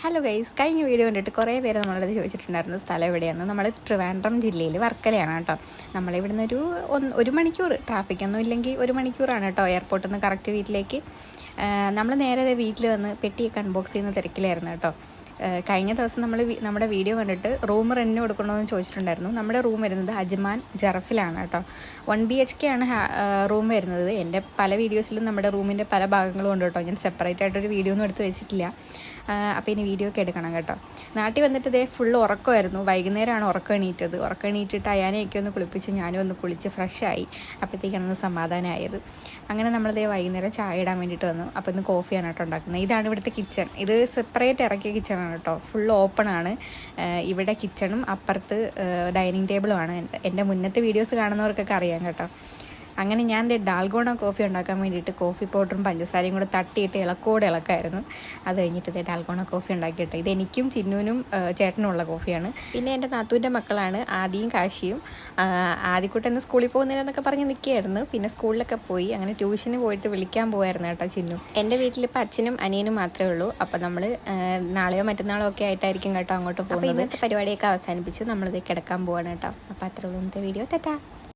Hello guys, കഴിഞ്ഞ video കണ്ടിട്ട് കുറേ പേര് നമ്മളത് ചോദിച്ചിട്ടുണ്ടായിരുന്നു സ്ഥലം എവിടെയാണ്. നമ്മൾ ട്രിവാൻഡ്രം ജില്ലയിൽ വർക്കലയാണ് കേട്ടോ. നമ്മളിവിടുന്ന് ഒരു മണിക്കൂർ, ട്രാഫിക്കൊന്നും ഇല്ലെങ്കിൽ 1 മണിക്കൂറാണ് കേട്ടോ എയർപോർട്ടിൽ നിന്ന് കറക്റ്റ് വീട്ടിലേക്ക്. നമ്മൾ നേരെ വീട്ടിൽ വന്ന് പെട്ടിയൊക്കെ അൺബോക്സ് ചെയ്യുന്ന തിരക്കിലായിരുന്നു കേട്ടോ. കഴിഞ്ഞ ദിവസം നമ്മുടെ വീഡിയോ കണ്ടിട്ട് റൂം റെൻറ്റിന് കൊടുക്കണമെന്ന് ചോദിച്ചിട്ടുണ്ടായിരുന്നു. നമ്മുടെ റൂം വരുന്നത് അജ്മാൻ ജറഫിലാണ് കേട്ടോ. 1 BHK ആണ് റൂം വരുന്നത്. എൻ്റെ പല വീഡിയോസിലും നമ്മുടെ റൂമിൻ്റെ പല ഭാഗങ്ങളും ഉണ്ട് കേട്ടോ. ഞാൻ സെപ്പറേറ്റ് ആയിട്ടൊരു വീഡിയോ ഒന്നും എടുത്ത് വെച്ചിട്ടില്ല. അപ്പോൾ ഇനി വീഡിയോ ഒക്കെ എടുക്കണം കേട്ടോ. നാട്ടിൽ വന്നിട്ട് ഇതേ ഫുള്ള് ഉറക്കമായിരുന്നു. വൈകുന്നേരമാണ് ഉറക്കം എണീറ്റിട്ട് അയാനെയൊക്കെ ഒന്ന് കുളിപ്പിച്ച് ഞാനും ഒന്ന് കുളിച്ച് ഫ്രഷായി. അപ്പോഴത്തേക്കാണ് ഒന്ന് സമാധാനമായത്. അങ്ങനെ നമ്മളിതേ വൈകുന്നേരം ചായ ഇടാൻ വേണ്ടിയിട്ട് വന്നു. അപ്പോൾ ഇന്ന് കോഫിയാണ് കേട്ടോ ഉണ്ടാക്കുന്നത്. ഇതാണ് ഇവിടുത്തെ കിച്ചൺ. ഇത് സെപ്പറേറ്റ് ഇറക്കിയ കിച്ചണാണ് കേട്ടോ. ഫുൾ ഓപ്പൺ ആണ്. ഇവിടെ കിച്ചണും അപ്പുറത്ത് ഡൈനിങ് ടേബിളുമാണ്. എൻ്റെ മുന്നത്തെ വീഡിയോസ് കാണുന്നവർക്കൊക്കെ അറിയാം കേട്ടോ. അങ്ങനെ ഞാൻ ഡാൽഗോണ കോഫി ഉണ്ടാക്കാൻ വേണ്ടിയിട്ട് കോഫി പൗഡറും പഞ്ചസാരയും കൂടെ തട്ടിയിട്ട് ഇളക്കായിരുന്നു. അത് കഴിഞ്ഞിട്ട് ഡാൽഗോണ കോഫി ഉണ്ടാക്കിയിട്ട് ഇത് എനിക്കും ചിന്നുവിനും ചേട്ടനുമുള്ള കോഫിയാണ്. പിന്നെ എൻ്റെ നാത്തൂൻ്റെ മക്കളാണ് ആദിയും കാശിയും. ആദ്യക്കൂട്ടെന്ന് സ്കൂളിൽ പോകുന്നില്ലെന്നൊക്കെ പറഞ്ഞ് നിൽക്കുകയായിരുന്നു. പിന്നെ സ്കൂളിലൊക്കെ പോയി. അങ്ങനെ ട്യൂഷന് പോയിട്ട് വിളിക്കാൻ പോകുമായിരുന്നു കേട്ടോ ചിന്നു. എൻ്റെ വീട്ടിലിപ്പോൾ അച്ഛനും അനിയനും മാത്രമേ ഉള്ളൂ. അപ്പോൾ നമ്മൾ നാളെയോ മറ്റന്നാളോ ഒക്കെ ആയിട്ടായിരിക്കും കേട്ടോ അങ്ങോട്ട് പോകുന്നത്. ഇന്നത്തെ പരിപാടിയൊക്കെ അവസാനിപ്പിച്ച് നമ്മളിത് കിടക്കാൻ പോവാണ് കേട്ടോ. അപ്പോൾ അത്രയുള്ളൂ ഇന്നത്തെ വീഡിയോ. ടാറ്റാ.